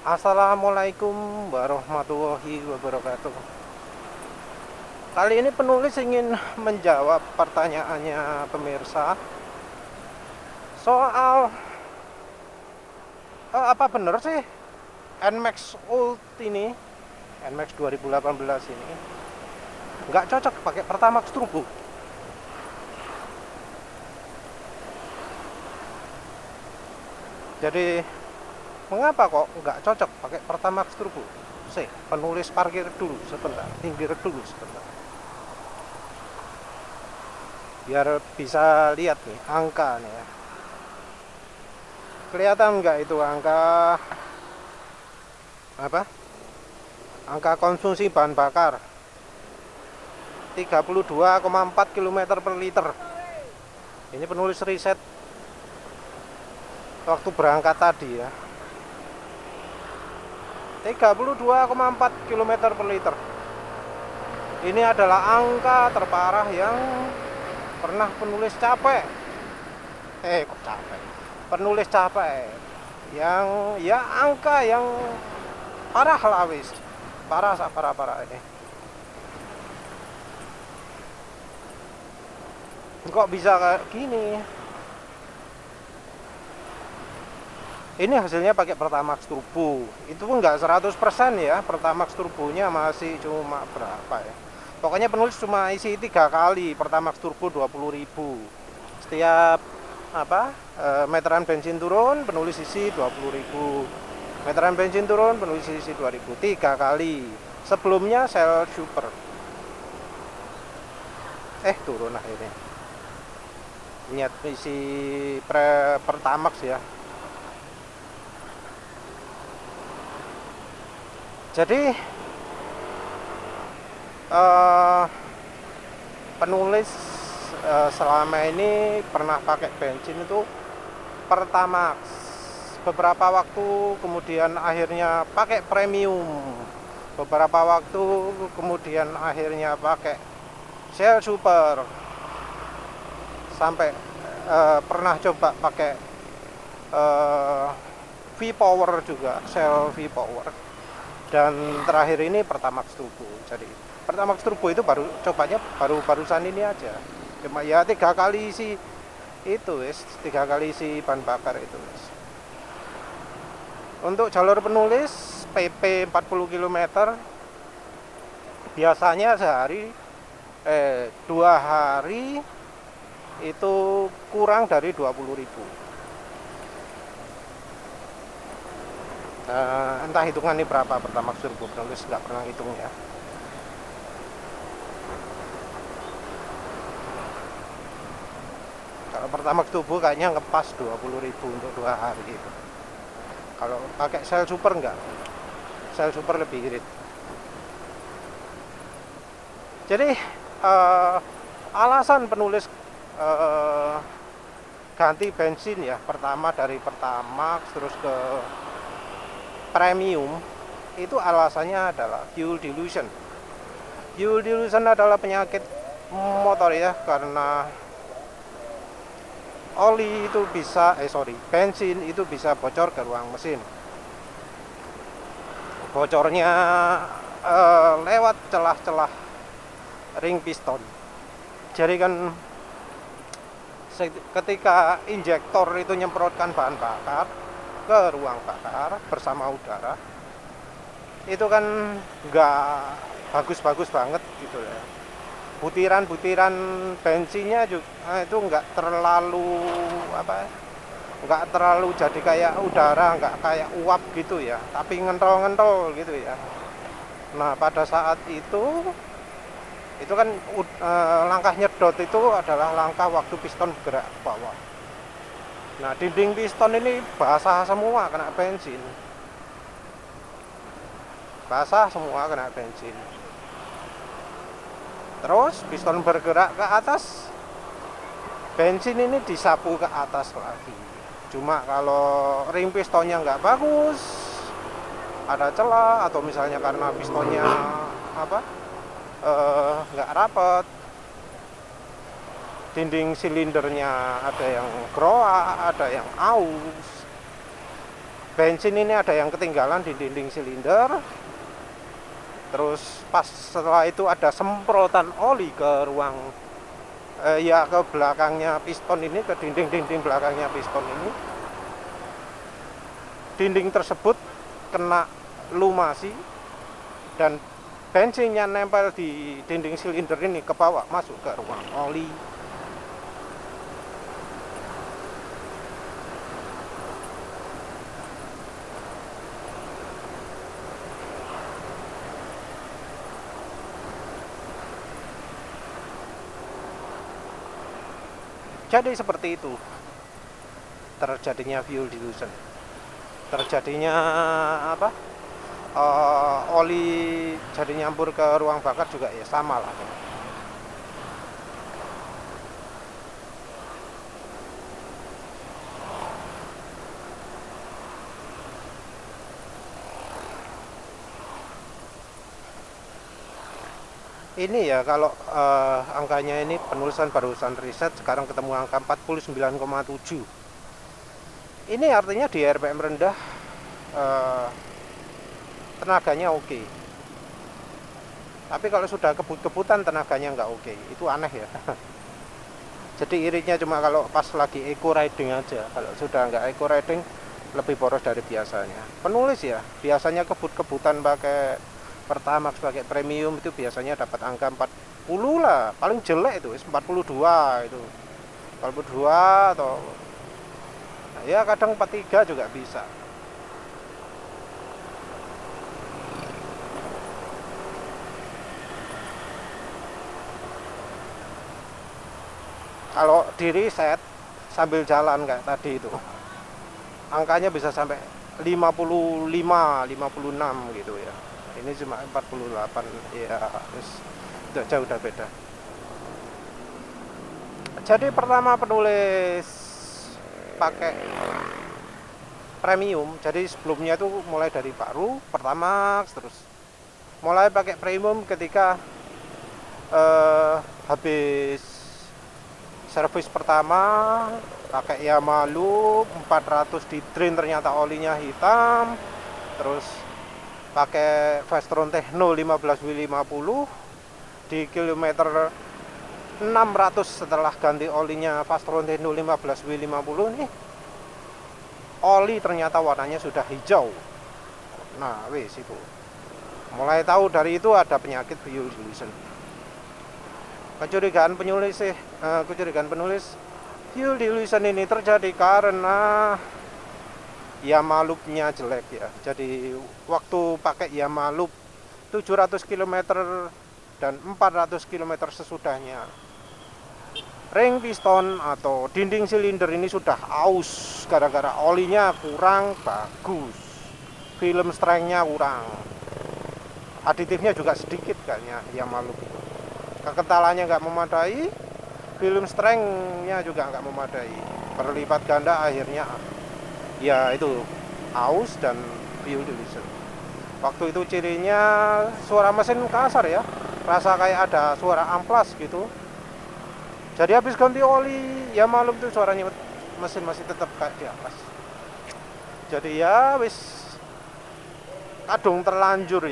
Assalamualaikum warahmatullahi wabarakatuh. Kali ini penulis ingin menjawab pertanyaannya pemirsa soal apa bener sih NMAX Ult ini, NMAX 2018 ini nggak cocok pakai Pertamax Turbo. Jadi mengapa kok nggak cocok pakai Pertamax Turbo? Penulis parkir dulu sebentar, pinggir dulu sebentar. Biar bisa lihat nih angka nih ya. Kelihatan nggak itu angka apa? Angka konsumsi bahan bakar 32,4 km per liter. Ini penulis riset waktu berangkat tadi ya. 32,4 km per liter. Ini adalah angka terparah yang pernah penulis capek. Kok capek? Penulis capek. Yang ya angka yang parah lah wis. Parah ini. Kok bisa kayak gini? Ini hasilnya pakai Pertamax Turbo. Itu pun nggak 100% ya. Pertamax Turbonya masih cuma berapa ya? Pokoknya penulis cuma isi 3 kali Pertamax Turbo 20.000. Setiap meteran bensin turun, penulis isi 20.000. Meteran bensin turun, penulis isi 2.000. 3 kali. Sebelumnya Shell Super. Turun akhirnya. Niat isi Pertamax ya. Jadi penulis selama ini pernah pakai bensin itu Pertamax beberapa waktu, kemudian akhirnya pakai premium beberapa waktu, kemudian akhirnya pakai Shell Super, sampai pernah coba pakai V-Power juga, Shell V-Power, dan terakhir ini Pertamax Turbo. Jadi Pertamax Turbo itu barusan ini aja, cuma ya 3 kali isi itu wis, 3 kali isi bahan bakar itu wis. Untuk jalur penulis PP 40 km biasanya sehari 2 hari itu kurang dari 20.000. Entah hitungannya berapa Pertamax Turbo, penulis nggak pernah hitung ya. Kalau Pertamax Turbo kayaknya ngepas 20.000 untuk 2 hari gitu. Kalau pakai Shell Super enggak, Shell Super lebih irit. Jadi alasan penulis ganti bensin ya, pertama dari Pertamax terus ke premium, itu alasannya adalah fuel dilution. Fuel dilution adalah penyakit motor ya, karena bensin itu bisa bocor ke ruang mesin. Bocornya lewat celah-celah ring piston. Jadi kan ketika injektor itu nyemprotkan bahan bakar ke ruang bakar bersama udara, itu kan nggak bagus-bagus banget gitu ya. Butiran-butiran bensinnya juga itu nggak terlalu jadi kayak udara, nggak kayak uap gitu ya, tapi ngentol-ngentol gitu ya. Nah pada saat itu kan langkah nyedot itu adalah langkah waktu piston bergerak ke bawah. Nah dinding piston ini basah semua kena bensin, terus piston bergerak ke atas, bensin ini disapu ke atas lagi. Cuma kalau ring pistonnya nggak bagus, ada celah, atau misalnya karena pistonnya nggak rapat, dinding silindernya ada yang groak, ada yang aus, bensin ini ada yang ketinggalan di dinding silinder. Terus pas setelah itu ada semprotan oli ke ruang ya ke belakangnya piston ini, ke dinding-dinding belakangnya piston ini. Dinding tersebut kena lumasi dan bensinnya nempel di dinding silinder ini ke bawah masuk ke ruang oli. Jadi seperti itu terjadinya fuel dilution, terjadinya apa, oli jadi nyampur ke ruang bakar juga ya sama lah. Ini ya kalau angkanya ini penulisan barusan riset sekarang ketemu angka 49,7. Ini artinya di RPM rendah tenaganya oke. Tapi kalau sudah kebut-kebutan tenaganya nggak oke. Itu aneh ya. Jadi iritnya cuma kalau pas lagi eco riding aja. Kalau sudah nggak eco riding lebih boros dari biasanya. Penulis ya biasanya kebut-kebutan pakai Pertamax, pakai premium itu biasanya dapat angka 40 lah, paling jelek itu 42 itu 42 atau ya kadang 43 juga bisa. Kalau di reset sambil jalan kayak tadi itu angkanya bisa sampai 55, 56 gitu ya. Ini cuma 48 ya, udah jauh udah beda. Jadi pertama penulis pakai premium, jadi sebelumnya itu mulai dari baru Pertamax, terus mulai pakai premium ketika habis servis pertama pakai Yamaha Loop 400 di drain, ternyata olinya hitam. Terus pakai Vestron Techno 15W50 di kilometer 600 setelah ganti olinya Vestron Techno 15W50 nih, oli ternyata warnanya sudah hijau. Nah wes itu mulai tahu dari itu ada penyakit fuel dilution. Kecurigaan penulis fuel dilution ini terjadi karena Yamaha Loop-nya jelek ya. Jadi waktu pakai Yamaha Loop 700 km dan 400 km sesudahnya, ring piston atau dinding silinder ini sudah aus gara-gara olinya kurang bagus, film strength-nya kurang, aditifnya juga sedikit kayaknya Yamaha Loop itu. Kekentalannya nggak memadai, film strength-nya juga nggak memadai, berlipat ganda akhirnya ya itu aus dan fuel dilution. Waktu itu cirinya suara mesin kasar ya, rasa kayak ada suara amplas gitu. Jadi habis ganti oli ya malum tuh suaranya mesin masih tetap kayak di atas. Jadi ya wis kadung terlanjur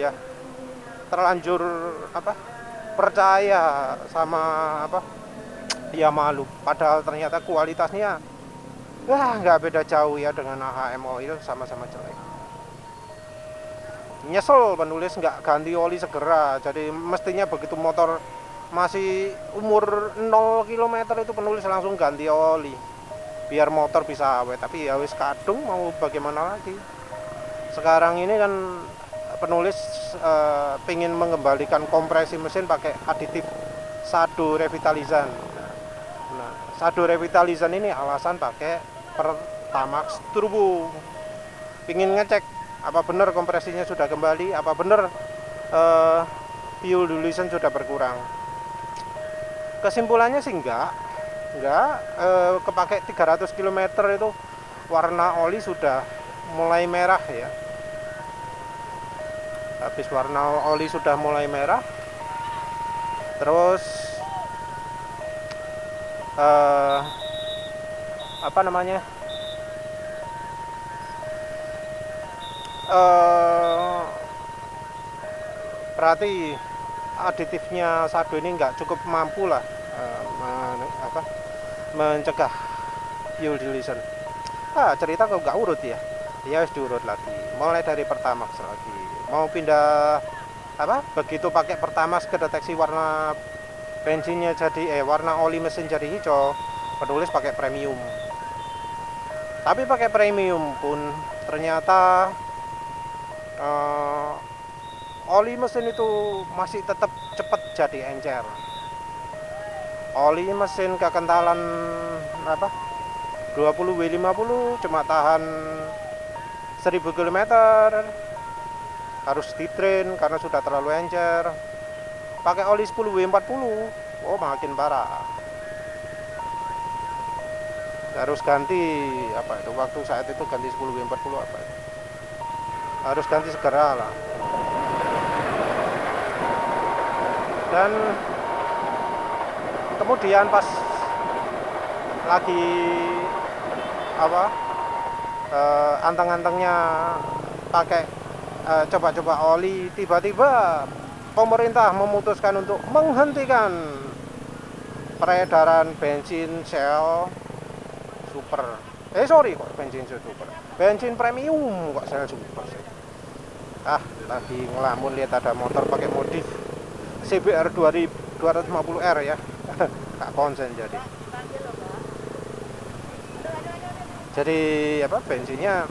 percaya sama Yamaha Loop, padahal ternyata kualitasnya nggak beda jauh ya dengan AHM Oil, sama-sama jelek. Nyesel penulis nggak ganti oli segera. Jadi mestinya begitu motor masih umur 0 km itu penulis langsung ganti oli biar motor bisa awet. Tapi ya wis kadung, mau bagaimana lagi. Sekarang ini kan penulis pengen mengembalikan kompresi mesin pakai aditif Sado Revitalizan. Nah, Sado Revitalizan ini alasan pakai Pertamax Turbo, pingin ngecek apa benar kompresinya sudah kembali, apa benar fuel dilution sudah berkurang. Kesimpulannya sih enggak kepake 300 km itu warna oli sudah mulai merah ya. Habis warna oli sudah mulai merah, terus eh, berarti aditifnya Sado ini nggak cukup mampu lah mencegah fuel dilution. Cerita kok nggak urut ya, ya harus diurut lagi, mulai dari Pertamax lagi, mau pindah begitu pakai Pertamax kedeteksi warna bensinnya jadi warna oli mesin jadi hijau, penulis pakai premium. Tapi pakai premium pun ternyata oli mesin itu masih tetap cepat jadi encer. Oli mesin kekentalan 20W50 cuma tahan 1000 km, harus ditrain karena sudah terlalu encer. Pakai oli 10W40, makin parah. Harus ganti waktu saat itu ganti 10W40 harus ganti segera lah. Dan kemudian pas lagi anteng-antengnya pakai coba-coba oli, tiba-tiba pemerintah memutuskan untuk menghentikan peredaran bensin Shell Super. Bensin Shell Super. Bensin premium kok Shell Super sih. Lagi ngelamun lihat ada motor pakai modif CBR 250R ya. Gak konsen jadi bensinnya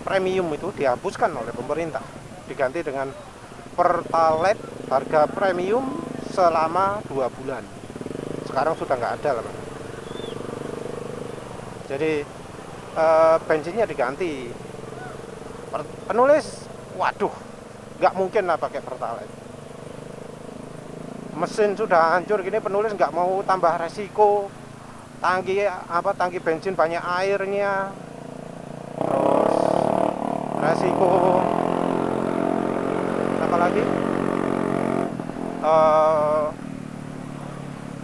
premium itu dihapuskan oleh pemerintah, diganti dengan Pertalite harga premium selama 2 bulan. Sekarang sudah nggak ada lah, Pak. Jadi bensinnya diganti. Penulis, waduh, nggak mungkin lah pakai Pertalite. Mesin sudah hancur gini, penulis nggak mau tambah resiko. Tangki bensin banyak airnya, terus resiko apalagi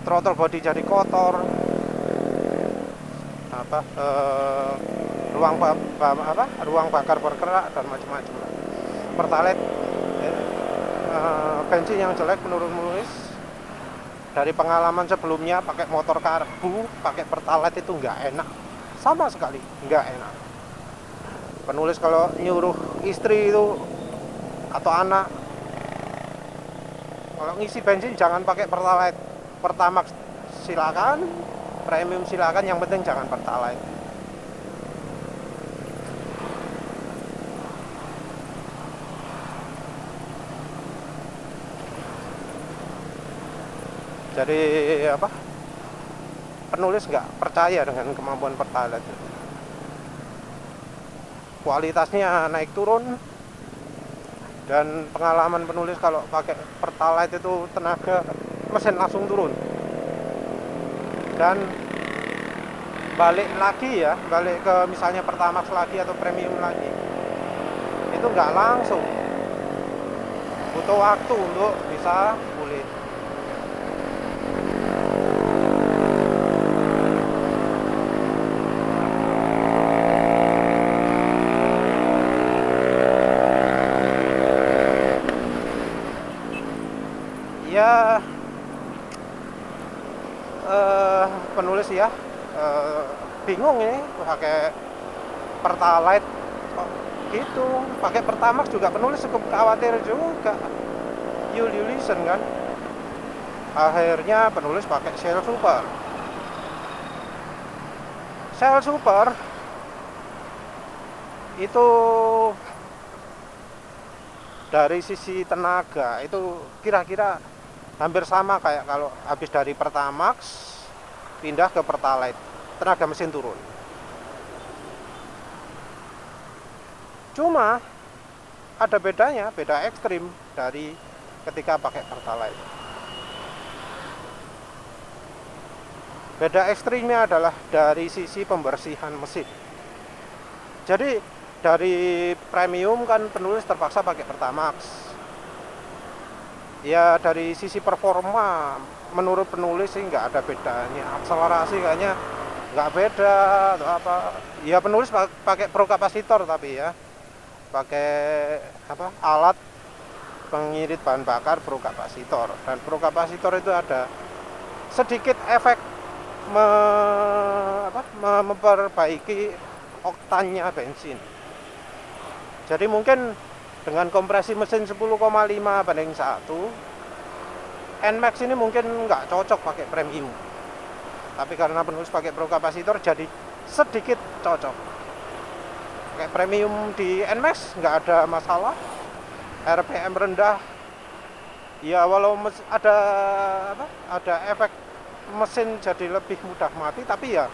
throttle body jadi kotor, ruang bakar berkerak dan macam-macam. Pertalite bensin yang jelek menurut menulis. Dari pengalaman sebelumnya pakai motor karbu, pakai Pertalite itu nggak enak, sama sekali nggak enak. Penulis kalau nyuruh istri itu atau anak, kalau ngisi bensin jangan pakai Pertalite. Pertamax silakan, premium silakan, yang penting jangan Pertalite. Jadi penulis nggak percaya dengan kemampuan Pertalite. Kualitasnya naik turun, dan pengalaman penulis kalau pakai Pertalite itu tenaga mesin langsung turun. Dan balik ke misalnya Pertamax lagi atau premium lagi, itu nggak langsung, butuh waktu untuk bisa pulih. Ya, penulis ya bingung ini pakai Pertalite gitu. Pakai Pertamax juga penulis cukup khawatir juga fuel dilution kan. Akhirnya penulis pakai Shell Super. Shell Super itu dari sisi tenaga itu kira-kira hampir sama kayak kalau habis dari Pertamax pindah ke Pertalite, tenaga mesin turun. Cuma ada bedanya, beda ekstrim dari ketika pakai Pertalite. Beda ekstrimnya adalah dari sisi pembersihan mesin. Jadi dari premium kan penulis terpaksa pakai Pertamax. Ya dari sisi performa menurut penulis sih nggak ada bedanya. Akselerasi kayaknya nggak beda atau apa. Ya penulis pakai pro kapasitor tapi ya pakai alat pengirit bahan bakar prokapasitor, dan prokapasitor itu ada sedikit efek memperbaiki oktannya bensin. Jadi mungkin dengan kompresi mesin 10,5 banding 1, NMAX ini mungkin nggak cocok pakai premium. Tapi karena penulis pakai prokapasitor jadi sedikit cocok. Pakai premium di NMAX nggak ada masalah. RPM rendah. Ya walau ada efek mesin jadi lebih mudah mati, tapi ya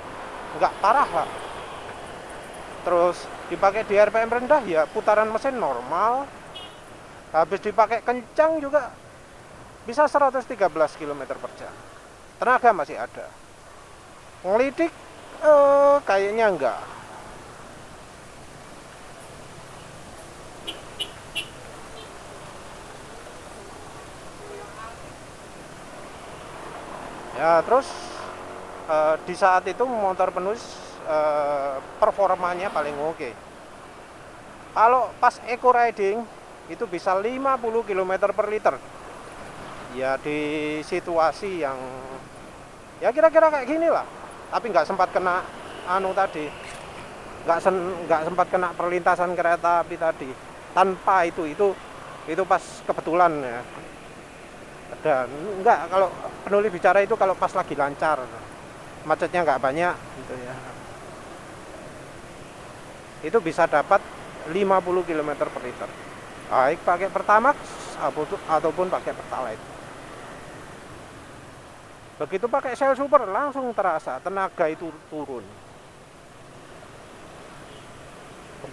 nggak parah lah. Terus dipakai di RPM rendah ya putaran mesin normal. Habis dipakai kencang juga bisa 113 km per jam. Tenaga masih ada. Ngelidik kayaknya enggak. Ya terus di saat itu motor penulis performanya paling oke. Kalau pas eco riding itu bisa 50 km per liter. Ya di situasi yang ya kira-kira kayak gini lah. Tapi nggak sempat kena tadi. Nggak sempat kena perlintasan kereta api tadi. Tanpa itu pas kebetulan ya. Dan enggak, kalau penulis bicara itu kalau pas lagi lancar, macetnya nggak banyak gitu ya, itu bisa dapat 50 km per liter, baik pakai Pertamax ataupun pakai Pertalite. Begitu pakai Shell Super langsung terasa tenaga itu turun,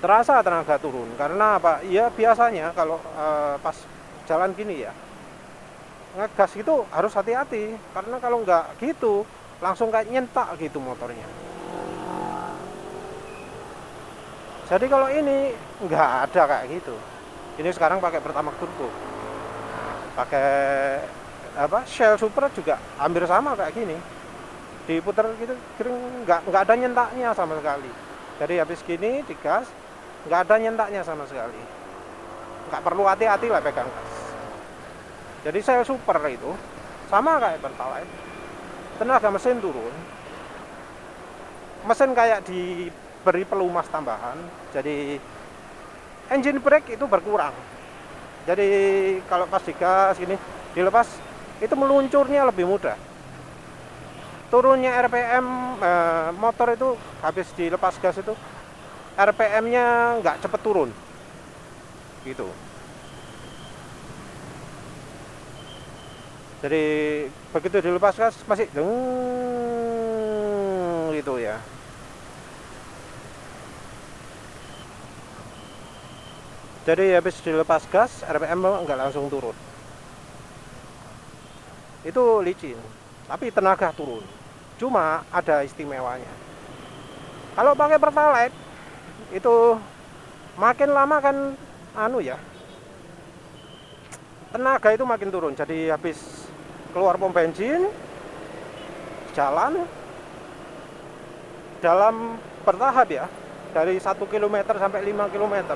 terasa tenaga turun. Karena apa? Ya biasanya kalau pas jalan gini ya, ngegas itu harus hati-hati, karena kalau nggak gitu langsung kayak nyentak gitu motornya. Jadi kalau ini nggak ada kayak gitu. Ini sekarang pakai Pertamax Turbo, pakai Shell Super juga hampir sama kayak gini, diputar gitu nggak ada nyentaknya sama sekali. Jadi habis gini digas nggak ada nyentaknya sama sekali, nggak perlu hati-hati lah pegang gas. Jadi Shell Super itu sama kayak Pertalite, tenaga mesin turun, mesin kayak diberi pelumas tambahan, jadi engine brake itu berkurang. Jadi kalau pas digas gini dilepas itu meluncurnya lebih mudah. Turunnya RPM motor itu habis dilepas gas itu RPM-nya nggak cepet turun gitu. Jadi begitu dilepas gas masih deng gitu ya. Jadi habis dilepas gas RPM nggak langsung turun. Itu licin, tapi tenaga turun. Cuma ada istimewanya. Kalau pakai Pertalite itu makin lama kan tenaga itu makin turun. Jadi habis keluar pom bensin, jalan dalam bertahap ya, dari 1 km sampai 5 km,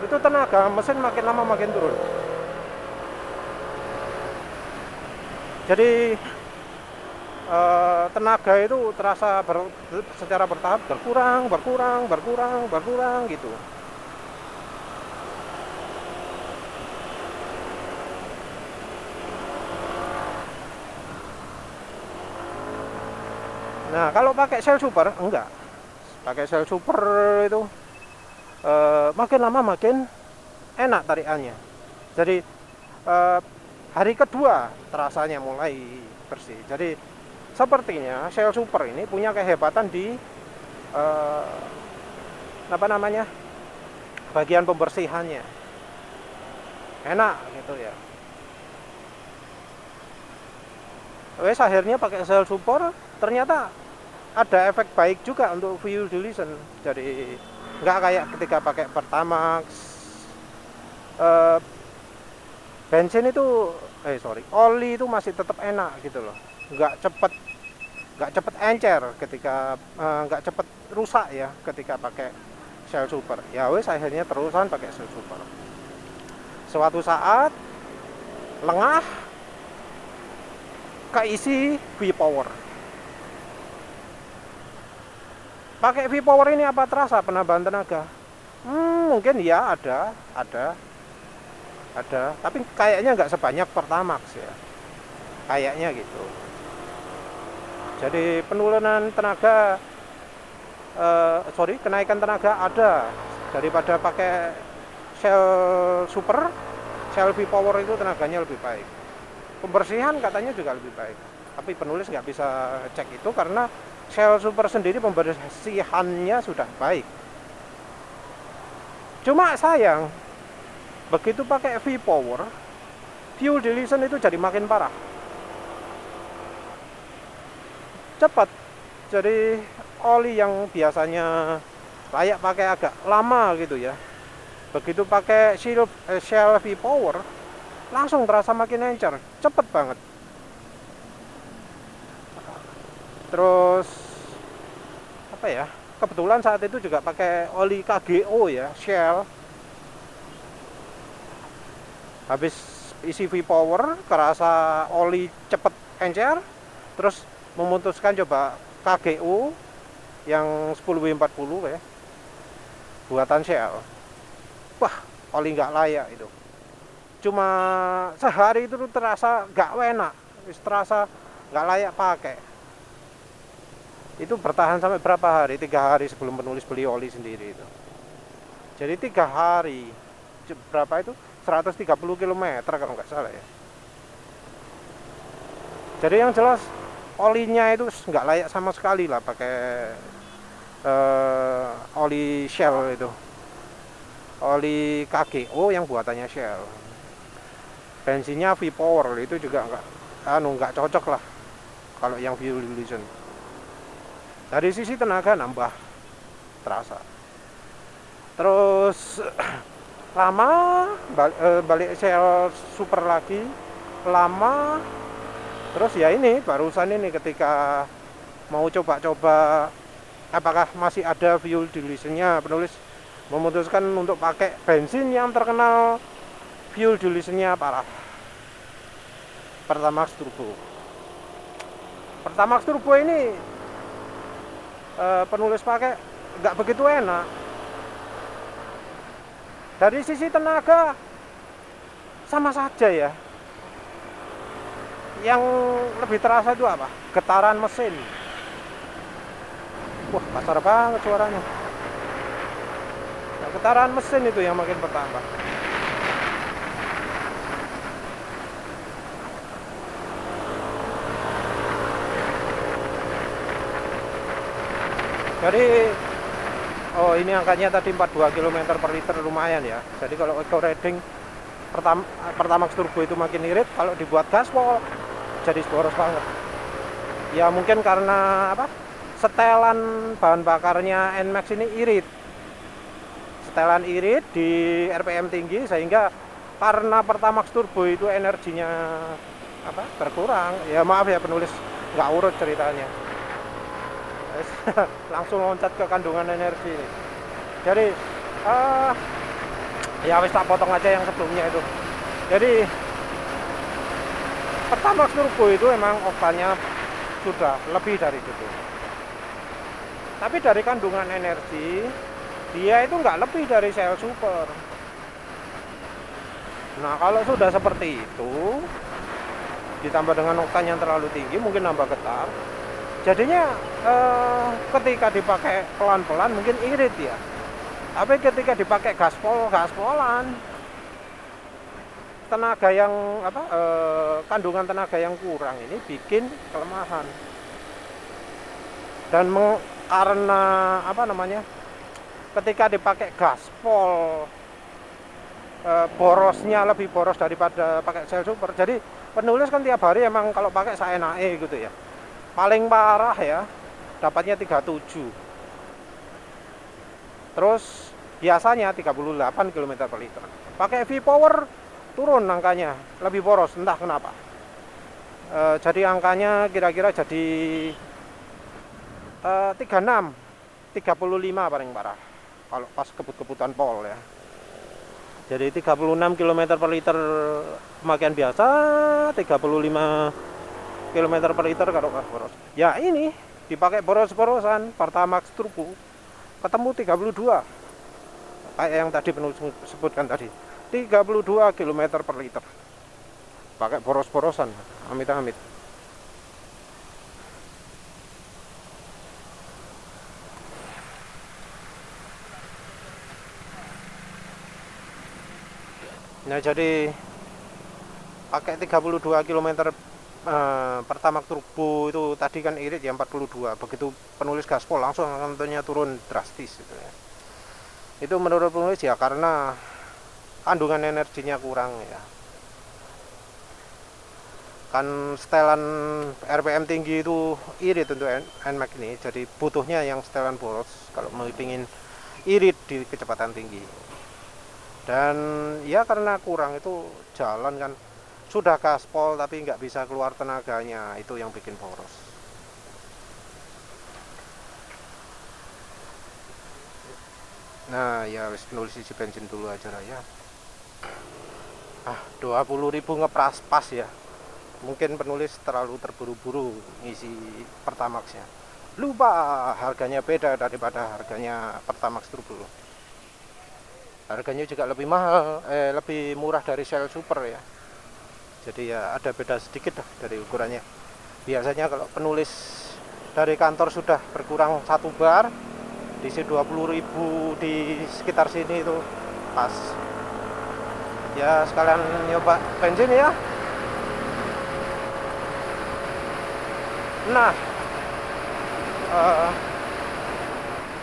itu tenaga mesin makin lama makin turun. Jadi tenaga itu terasa secara bertahap berkurang gitu. Nah kalau pakai Shell Super enggak, pakai Shell Super itu makin lama makin enak tarikannya. Jadi hari kedua terasanya mulai bersih. Jadi sepertinya Shell Super ini punya kehebatan di bagian pembersihannya enak gitu ya. Wes akhirnya pakai Shell Super ternyata ada efek baik juga untuk fuel dilution. Jadi nggak kayak ketika pakai Pertamax, bensin itu oli itu masih tetap enak gitu loh, nggak cepet encer ketika nggak cepet rusak ya ketika pakai Shell Super. Ya wes akhirnya terusan pakai Shell Super. Suatu saat lengah keisi V-Power. Pakai V-Power ini apa terasa penambahan tenaga? Mungkin ya ada, tapi kayaknya nggak sebanyak Pertamax ya, kayaknya gitu. Jadi penurunan tenaga, kenaikan tenaga ada daripada pakai Shell Super. Shell V-Power itu tenaganya lebih baik, pembersihan katanya juga lebih baik, tapi penulis nggak bisa cek itu karena Shell Super sendiri pembersihannya sudah baik. Cuma sayang, begitu pakai V-Power, fuel dilution itu jadi makin parah, cepat. Jadi oli yang biasanya layak pakai agak lama gitu ya, begitu pakai Shell V-Power langsung terasa makin encer, cepet banget. Terus apa ya, kebetulan saat itu juga pakai oli KGO ya, Shell. Habis isi V-Power kerasa oli cepet encer, terus memutuskan coba KGO yang 10W40 ya, buatan Shell. Wah, oli nggak layak itu. Cuma sehari itu terasa nggak enak, terasa nggak layak pakai. Itu bertahan sampai berapa hari? 3 hari sebelum penulis beli oli sendiri itu. Jadi 3 hari, berapa itu? 130 km kalau nggak salah ya. Jadi yang jelas olinya itu nggak layak sama sekali lah pakai oli Shell itu, oli KGO yang buatannya Shell. Bensinnya V-Power itu juga nggak cocok lah kalau yang fuel dilution. Dari sisi tenaga nambah terasa. Terus lama balik Shell Super lagi, lama. Terus ya ini barusan ini ketika mau coba-coba apakah masih ada fuel dilutionnya, penulis memutuskan untuk pakai bensin yang terkenal fuel dilutionnya parah, Pertamax Turbo. Pertamax Turbo ini penulis pakai nggak begitu enak. Dari sisi tenaga sama saja ya. Yang lebih terasa itu apa? Getaran mesin. Wah, kasar banget suaranya. Nah, getaran mesin itu yang makin bertambah. Jadi ini angkanya tadi 42 km per liter, lumayan ya. Jadi kalau eco riding Pertamax Turbo itu makin irit, kalau dibuat gaspol jadi boros banget. Ya mungkin karena apa? Setelan bahan bakarnya NMAX ini irit. Setelan irit di RPM tinggi sehingga karena Pertamax Turbo itu energinya berkurang. Ya maaf ya penulis nggak urut ceritanya. Langsung loncat ke kandungan energi ini. Jadi ya wis tak potong aja yang sebelumnya itu. Jadi Pertamax Turbo itu emang oktannya sudah lebih dari itu. Tapi dari kandungan energi dia itu nggak lebih dari Shell Super. Nah kalau sudah seperti itu ditambah dengan oktan yang terlalu tinggi, mungkin nambah getar. Jadinya ketika dipakai pelan-pelan mungkin irit ya. Tapi ketika dipakai gaspolan, tenaga yang kandungan tenaga yang kurang ini bikin kelemahan. Dan karena ketika dipakai gaspol borosnya lebih boros daripada pakai Shell Super. Jadi penulis kan tiap hari emang kalau pakai saenake gitu ya. Paling parah ya dapatnya 37. Terus biasanya 38 km per liter. Pakai V-Power turun angkanya, lebih boros, entah kenapa. Jadi angkanya kira-kira jadi 36, 35 paling parah kalau pas kebut-kebutan pol ya. Jadi 36 km per liter pemakaian biasa, 35 km per liter kalau nggak boros. Ya ini dipakai boros-borosan Pertamax Turbo ketemu 32, kayak yang tadi penulis sebutkan tadi, 32 km per liter pakai boros-borosan, amit-amit. Nah jadi pakai 32 km Pertamax Turbo itu tadi kan irit ya 42, begitu penulis gaspol langsung tentunya turun drastis gitu ya. Itu menurut penulis ya karena kandungan energinya kurang ya, kan setelan RPM tinggi itu irit untuk NMAX ini, jadi butuhnya yang setelan boros kalau mau pingin irit di kecepatan tinggi. Dan ya karena kurang itu jalan kan sudah gaspol tapi nggak bisa keluar tenaganya, itu yang bikin boros. Nah ya wis penulis isi bensin dulu aja lah ya. 20.000 ngepras pas ya. Mungkin penulis terlalu terburu-buru ngisi Pertamaxnya, lupa harganya beda daripada harganya Pertamax Turbo. Harganya juga lebih mahal, lebih murah dari Shell Super ya. Jadi ya ada beda sedikit lah dari ukurannya. Biasanya kalau penulis dari kantor sudah berkurang 1 bar, diisi 20.000 di sekitar sini itu pas. Ya sekalian nyoba bensin ya. Nah,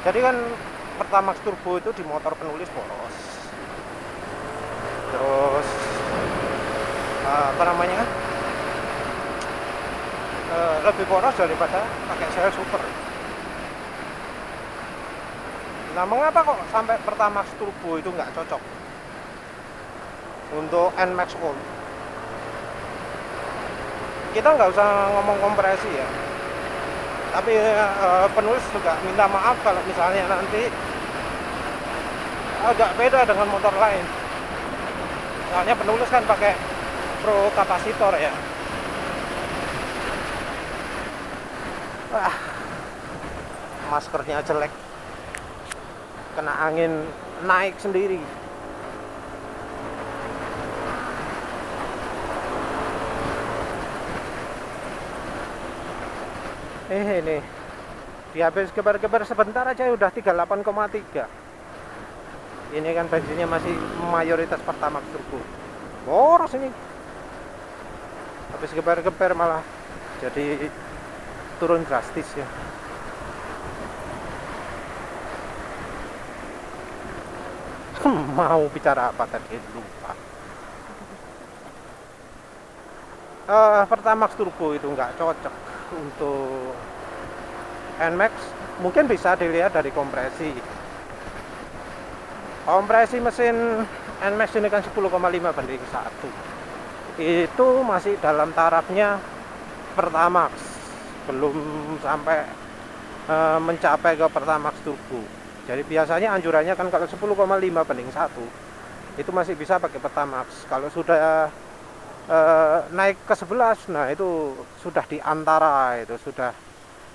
jadi kan Pertamax Turbo itu di motor penulis boros. Terus apa namanya? Lebih boros daripada pakai Shell Super. Nah, mengapa kok sampai Pertamax Turbo itu nggak cocok untuk NMAX Old? Kita nggak usah ngomong kompresi ya, tapi penulis juga minta maaf kalau misalnya nanti agak beda dengan motor lain. Soalnya penulis kan pakai pro kapasitor ya. Wah, maskernya jelek, kena angin naik sendiri. Ini dihabis geber-geber sebentar aja udah 38,3. Ini kan bensinnya masih mayoritas Pertamax Turbo, boros ini. Habis geber-geber malah jadi turun drastis ya. Mau bicara apa tadi lupa. Pertamax Turbo itu nggak cocok untuk NMAX. Mungkin bisa dilihat dari kompresi mesin NMAX ini kan 10,5 banding 1. Itu masih dalam tarafnya Pertamax, belum sampai mencapai ke Pertamax Turbo. Jadi biasanya anjurannya kan kalau 10,5 banding 1 itu masih bisa pakai Pertamax. Kalau sudah naik ke 11, nah itu sudah di antara, itu sudah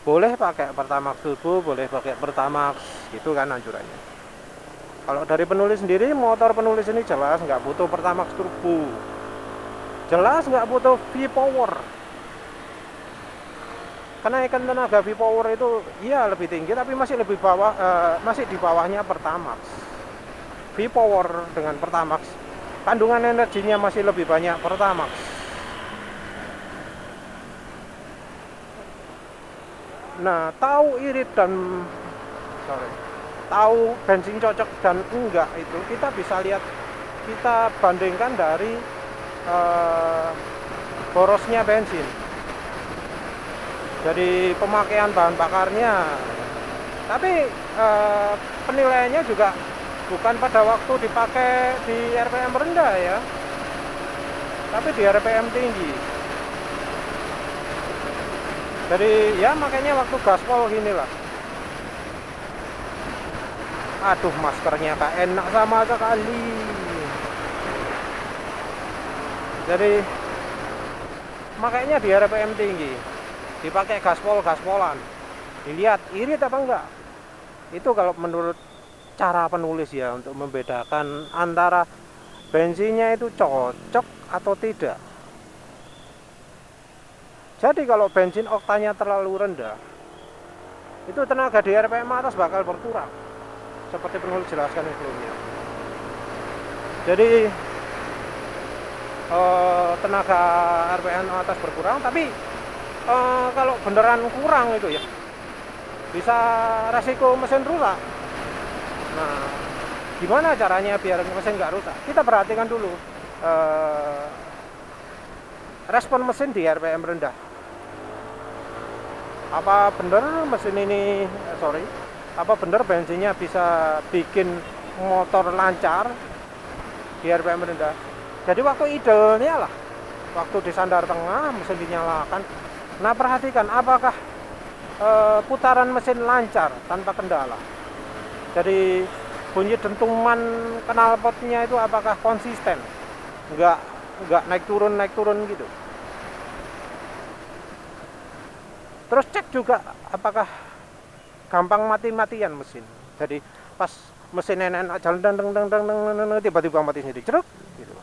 boleh pakai Pertamax Turbo, boleh pakai Pertamax, gitu kan anjurannya. Kalau dari penulis sendiri, motor penulis ini jelas nggak butuh Pertamax Turbo, jelas nggak butuh V-Power. Kenaikan tenaga V-Power itu iya lebih tinggi, tapi masih lebih bawah, masih di bawahnya Pertamax. V-Power dengan Pertamax, kandungan energinya masih lebih banyak Pertamax. Nah, tahu irit dan tahu bensin cocok dan enggak itu kita bisa lihat, kita bandingkan dari borosnya bensin. Jadi pemakaian bahan bakarnya. Tapi penilaiannya juga bukan pada waktu dipakai di RPM rendah ya, tapi di RPM tinggi. Jadi ya makanya waktu gaspol gini lah, Aduh, maskernya gak enak sama sekali. Jadi makanya di RPM tinggi dipakai gaspolan, dilihat irit apa enggak. Itu kalau menurut cara penulis ya, untuk membedakan antara bensinnya itu cocok atau tidak. Jadi kalau bensin oktannya terlalu rendah, itu tenaga di RPM atas bakal berkurang, seperti penulis jelaskan sebelumnya. Jadi tenaga RPM atas berkurang, tapi kalau beneran kurang itu ya bisa resiko mesin rusak. Nah, gimana caranya biar mesin nggak rusak? Kita perhatikan dulu respon mesin di RPM rendah. Apa bener mesin ini, apa bener bensinnya bisa bikin motor lancar di RPM rendah? Jadi waktu idealnya lah, waktu di sandar tengah mesin dinyalakan. Nah, perhatikan apakah putaran mesin lancar tanpa kendala. Jadi bunyi dentuman knalpotnya itu apakah konsisten, nggak naik turun gitu. Terus cek juga apakah gampang mati-matian mesin. Jadi pas mesin enak jalan tiba-tiba mati sendiri, ceruk gitu.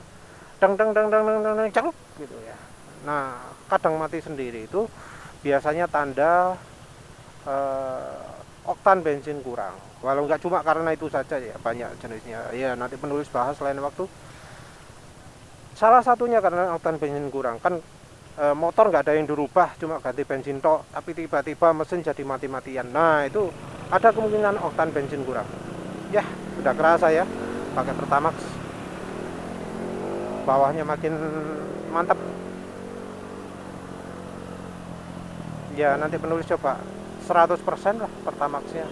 Ceruk gitu ya. Nah, kadang mati sendiri itu biasanya tanda oktan bensin kurang. Walau nggak cuma karena itu saja ya, banyak jenisnya. Ya nanti penulis bahas lain waktu. Salah satunya karena oktan bensin kurang. Kan motor nggak ada yang dirubah, cuma ganti bensin tok, tapi tiba-tiba mesin jadi mati-matian. Nah, itu ada kemungkinan oktan bensin kurang. Ya, udah kerasa ya pakai Pertamax. Bawahnya makin mantap. Ya, nanti penulis coba 100% lah Pertamaxnya.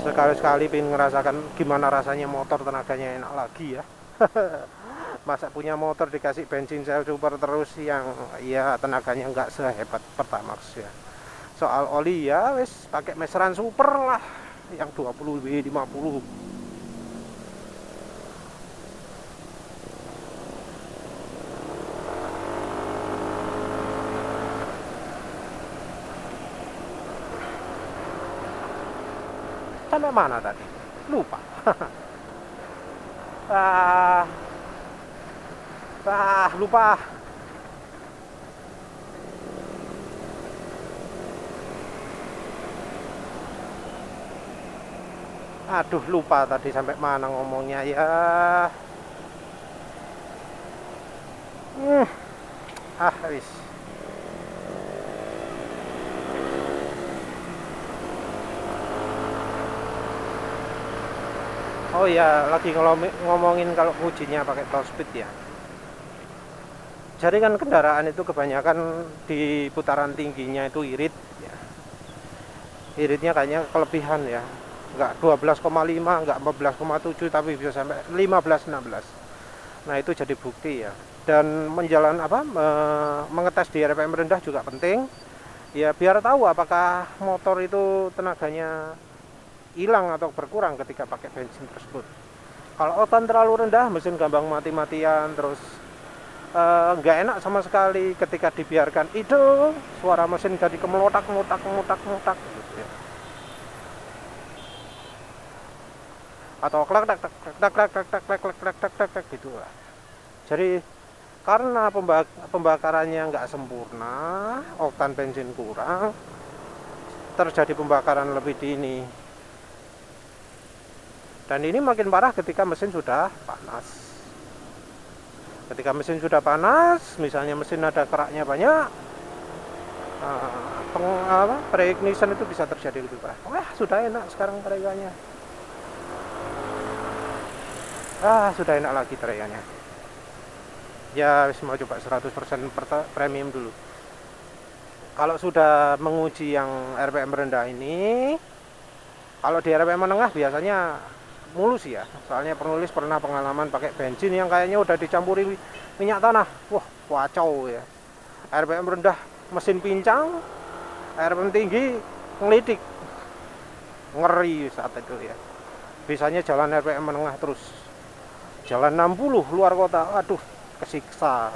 Sekali-sekali pengen ngerasakan gimana rasanya motor tenaganya enak lagi ya. Masa punya motor dikasih bensin sel super terus yang ya tenaganya nggak sehebat Pertamax ya. Soal oli ya wis pakai meseran super lah yang 20 W50. Sampai mana tadi? Lupa. Lupa. Aduh, lupa tadi sampai mana ngomongnya ya. Wis. Oh ya, lagi ngomongin kalau ujinya pakai top speed ya. Jadi kan kendaraan itu kebanyakan di putaran tingginya itu irit ya. Iritnya kayaknya kelebihan ya. Enggak 12,5, enggak 14,7, tapi bisa sampai 15, 16. Nah, itu jadi bukti ya. Dan mengetes di RPM rendah juga penting. Ya biar tahu apakah motor itu tenaganya hilang atau berkurang ketika pakai bensin tersebut. Kalau oktan terlalu rendah, mesin gampang mati-matian, terus nggak enak sama sekali ketika dibiarkan itu suara mesin jadi kemelotak gitu ya. Atau klak gitu lah. Jadi karena pembakarannya nggak sempurna, oktan bensin kurang, terjadi pembakaran lebih dini. Dan ini makin parah ketika mesin sudah panas. Ketika mesin sudah panas, misalnya mesin ada keraknya banyak, preignition itu bisa terjadi lebih parah. Wah, sudah enak sekarang teriakannya. Sudah enak lagi teriakannya. Ya, mau coba 100% premium dulu. Kalau sudah menguji yang RPM rendah ini, kalau di RPM menengah biasanya mulus ya, soalnya penulis pernah pengalaman pakai bensin yang kayaknya udah dicampuri minyak tanah. Wah, kacau ya. RPM rendah mesin pincang, RPM tinggi ngelidik, ngeri saat itu ya. Biasanya jalan RPM menengah terus, jalan 60 luar kota, aduh kesiksa.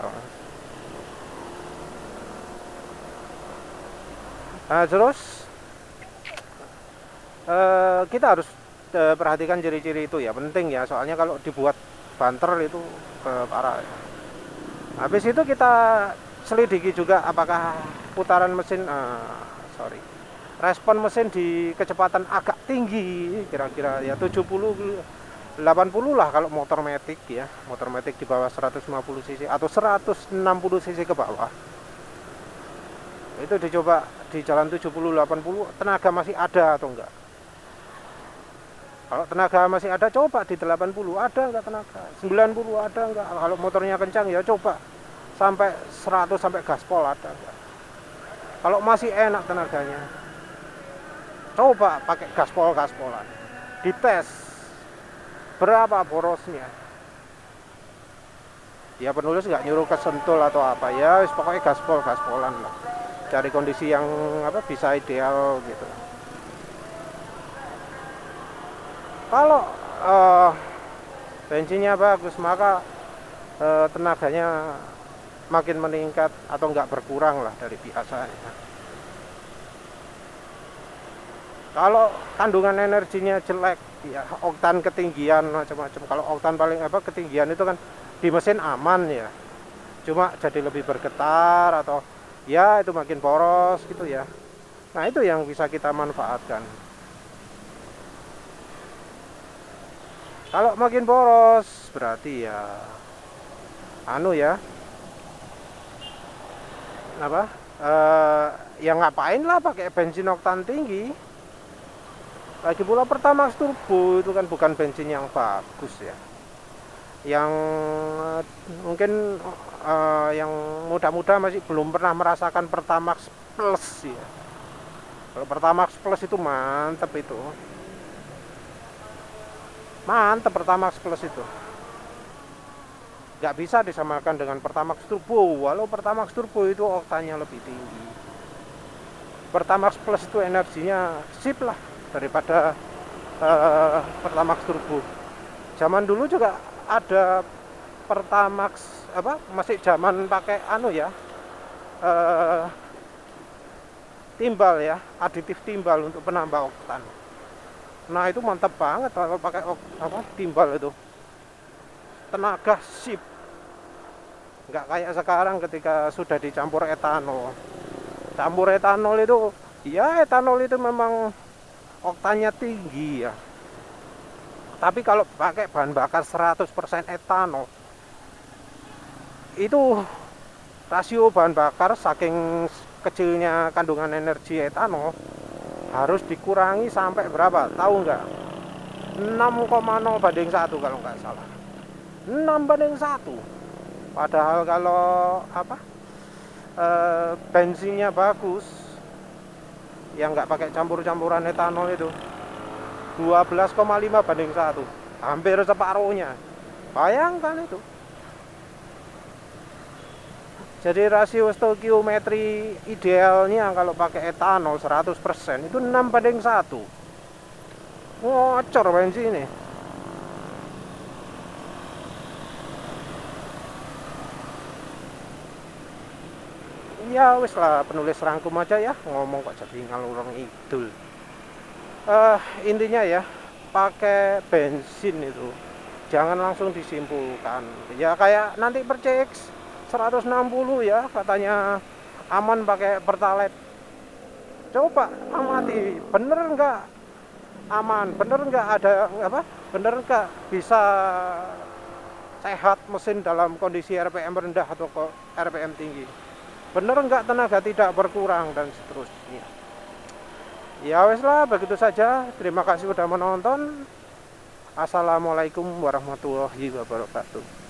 Nah terus kita harus perhatikan ciri-ciri itu ya, penting ya, soalnya kalau dibuat banter itu parah ya. Habis itu kita selidiki juga apakah putaran mesin respon mesin di kecepatan agak tinggi, kira-kira ya 70 80 lah kalau motor matic ya, motor matic di bawah 150 cc atau 160 cc ke bawah. Itu dicoba di jalan 70 80 tenaga masih ada atau enggak. Kalau tenaga masih ada, coba di 80 ada enggak tenaga, 90 ada enggak. Kalau motornya kencang ya coba sampai 100 sampai gaspol ada enggak. Kalau masih enak tenaganya, coba pakai gaspolan, dites berapa borosnya. Ya penulis nggak nyuruh kesentul atau apa ya, pokoknya gaspolan lah, cari kondisi yang bisa ideal gitu. Kalau bensinnya bagus, maka tenaganya makin meningkat atau nggak berkurang lah dari biasanya. Kalau kandungan energinya jelek, ya oktan ketinggian macam-macam. Kalau oktan paling ketinggian itu kan di mesin aman ya, cuma jadi lebih bergetar atau ya itu makin boros gitu ya. Nah itu yang bisa kita manfaatkan. Kalau makin boros berarti ya ya ngapain lah pakai bensin oktan tinggi. Lagi pula Pertamax Turbo itu kan bukan bensin yang bagus ya, yang mungkin yang muda-muda masih belum pernah merasakan Pertamax Plus ya. Kalau Pertamax Plus itu mantep, Pertamax Plus itu nggak bisa disamakan dengan Pertamax Turbo, walau Pertamax Turbo itu oktannya lebih tinggi. Pertamax Plus itu energinya sip lah daripada Pertamax Turbo. Zaman dulu juga ada Pertamax masih zaman pakai timbal ya, aditif timbal untuk penambah oktan. Nah itu mantap banget kalau pakai timbal itu, tenaga sip, nggak kayak sekarang ketika sudah dicampur etanol. Campur etanol itu ya, etanol itu memang oktannya tinggi ya, tapi kalau pakai bahan bakar 100% etanol, itu rasio bahan bakar saking kecilnya kandungan energi etanol harus dikurangi sampai berapa, tahu nggak? 6,0/1 kalau nggak salah, 6/1. Padahal kalau bensinnya bagus yang nggak pakai campuran etanol itu 12,5/1, hampir separuhnya. Bayangkan itu. Jadi rasio stoikiometri idealnya kalau pakai etanol 100% itu 6/1. Ngocor bensin ini. Ya wis lah, penulis rangkum aja ya, ngomong kok jadi ngalur ngidul. Intinya ya, pakai bensin itu jangan langsung disimpulkan ya, kayak nanti Percx 160 ya katanya aman pakai Pertalite. Coba amati, bener nggak aman, bener nggak bener nggak bisa sehat mesin dalam kondisi RPM rendah atau RPM tinggi, bener nggak tenaga tidak berkurang dan seterusnya. Ya wes lah, begitu saja. Terima kasih sudah menonton. Assalamualaikum warahmatullahi wabarakatuh.